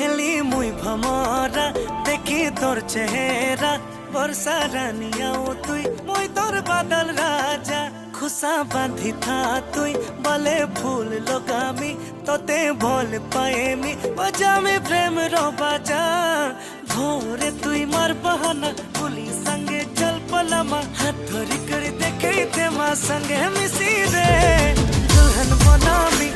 heli मुई भमरा देखी तोर चेहरा बरसा रानियाओ तुई मुई तोर बादल राजा खुशा बांधी था तुई बले फूल लगामी तोते बोल पाएमी बजा में प्रेम रो बाजा भोरे तुई मार बहाना पुली संगे चल पलामा हाथ धरी कर देखे ते माँ संगे मिसी रे दुल्हन बनामी